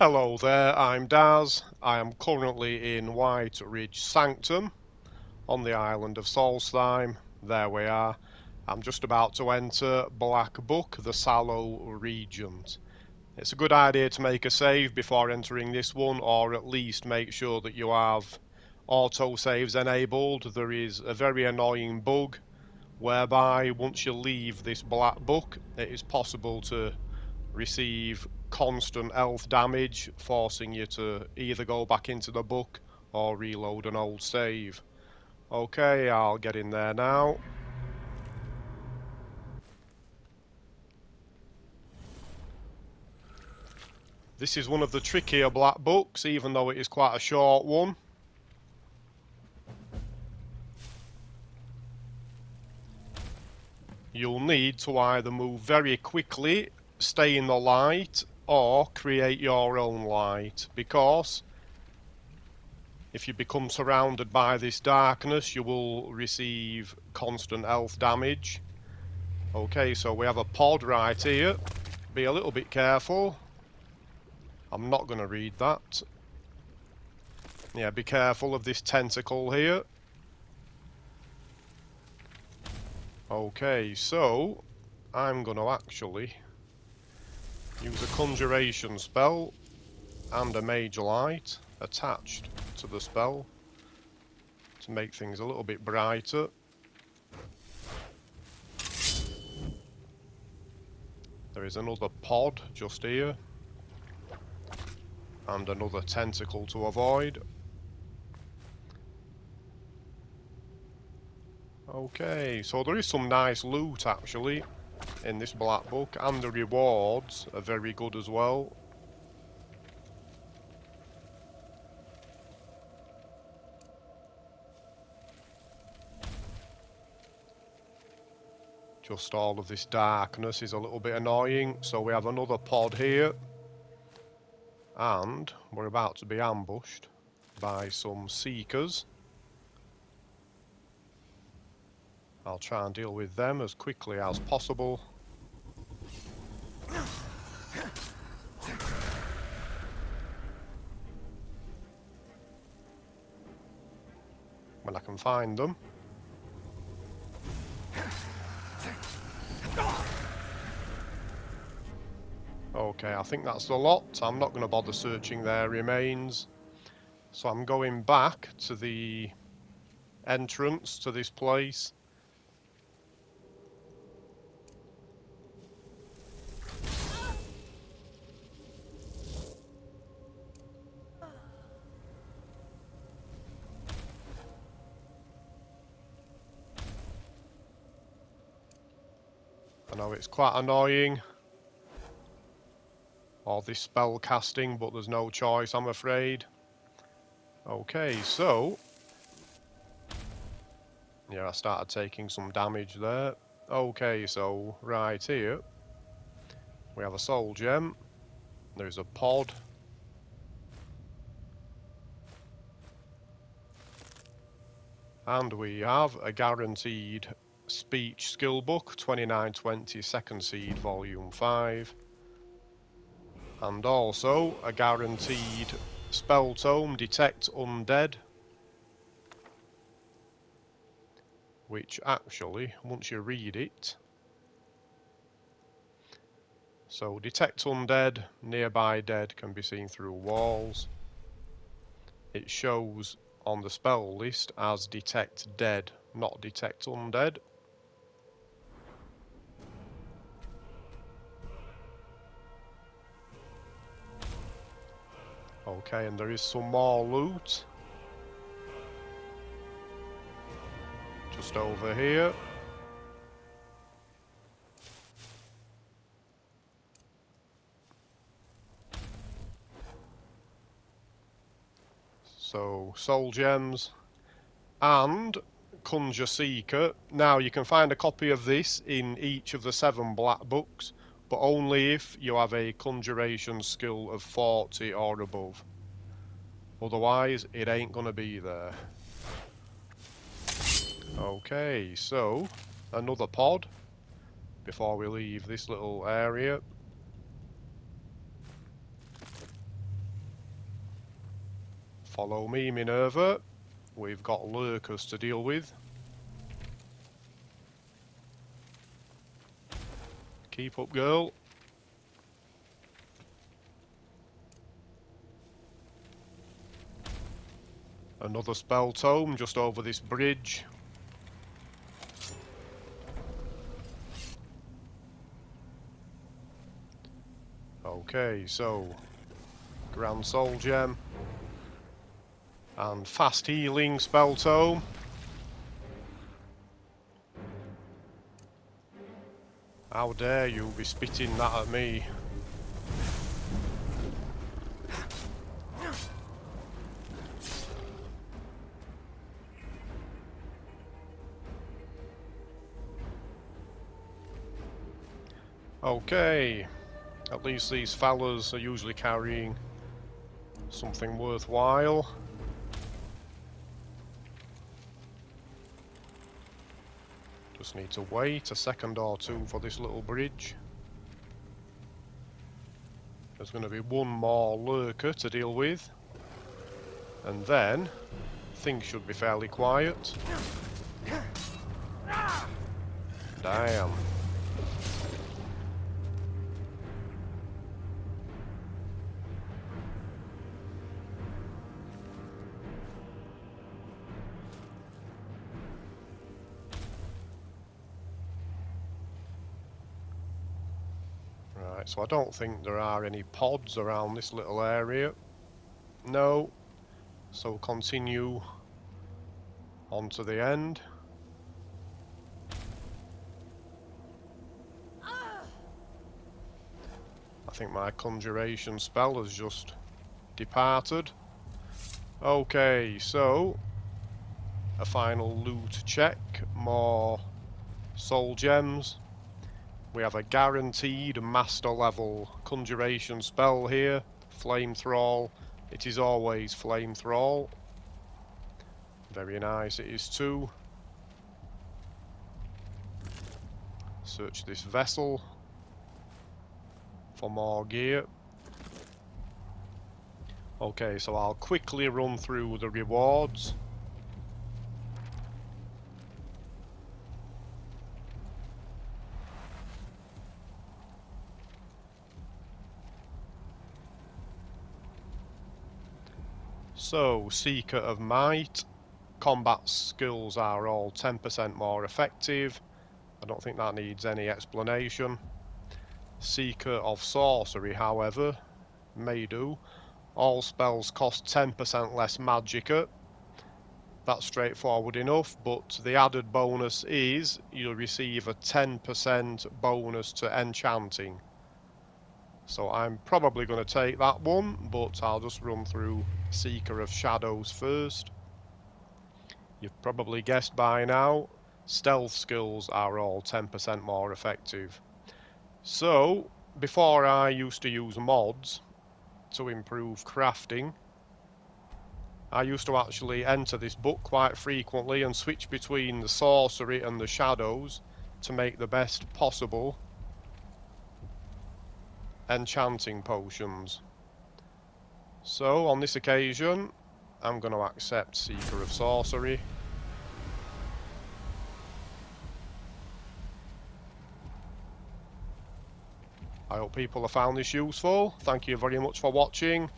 Hello there, I'm Daz. I am currently in White Ridge Sanctum on the island of Solstheim. There we are. I'm just about to enter Black Book, the Sallow Regent. It's a good idea to make a save before entering this one, or at least make sure that you have auto saves enabled. There is a very annoying bug whereby once you leave this Black Book, it is possible to receive constant health damage, forcing you to either go back into the book or reload an old save. Okay, I'll get in there now. This is one of the trickier black books, even though it is quite a short one. You'll need to either move very quickly, stay in the light, or create your own light, because if you become surrounded by this darkness, you will receive constant health damage. Okay, so we have a pod right here. Be a little bit careful. I'm not going to read that. Yeah, be careful of this tentacle here. Okay, so I'm going to actually use a conjuration spell and a mage light attached to the spell to make things a little bit brighter. There is another pod just here and another tentacle to avoid. Okay, so there is some nice loot actually in this black book, and the rewards are very good as well. Just all of this darkness is a little bit annoying, so we have another pod here, and we're about to be ambushed by some seekers. I'll try and deal with them as quickly as possible. When I can find them. Okay, I think that's a lot. I'm not going to bother searching their remains. So I'm going back to the entrance to this place. I know it's quite annoying, all this spell casting, but there's no choice, I'm afraid. Okay, so yeah, I started taking some damage there. Okay, so right here we have a soul gem. There's a pod. And we have a guaranteed speech skill book, 2920 second seed volume 5. And also a guaranteed spell tome, Detect Undead. Which actually, once you read it, so Detect Undead, nearby dead can be seen through walls. It shows on the spell list as Detect Dead, not Detect Undead. Okay, and there is some more loot just over here. So, soul gems and Conjure Seeker. Now, you can find a copy of this in each of the 7 black books, but only if you have a conjuration skill of 40 or above. Otherwise, it ain't gonna be there. Okay, so another pod before we leave this little area. Follow me, Minerva. We've got lurkers to deal with. Keep up, girl. Another spell tome just over this bridge. Okay, so Grand Soul Gem and fast healing spell tome. How dare you be spitting that at me? Okay, at least these fellas are usually carrying something worthwhile. Just need to wait a second or two for this little bridge. There's going to be one more lurker to deal with, and then things should be fairly quiet. Damn. Right, so I don't think there are any pods around this little area. No. So continue on to the end. I think my conjuration spell has just departed. Okay, so a final loot check. More soul gems. We have a guaranteed master level conjuration spell here. Flame Thrall. It is always Flame Thrall. Very nice it is too. Search this vessel for more gear. Okay, so I'll quickly run through the rewards. So, Seeker of Might. Combat skills are all 10% more effective. I don't think that needs any explanation. Seeker of Sorcery, however, may do. All spells cost 10% less magicka. That's straightforward enough, but the added bonus is you'll receive a 10% bonus to enchanting. So I'm probably going to take that one, but I'll just run through Seeker of Shadows first. You've probably guessed by now, stealth skills are all 10% more effective. So, before I used to use mods to improve crafting, I used to actually enter this book quite frequently and switch between the sorcery and the shadows to make the best possible enchanting potions. So, on this occasion, I'm going to accept Seeker of Sorcery. I hope people have found this useful. Thank you very much for watching.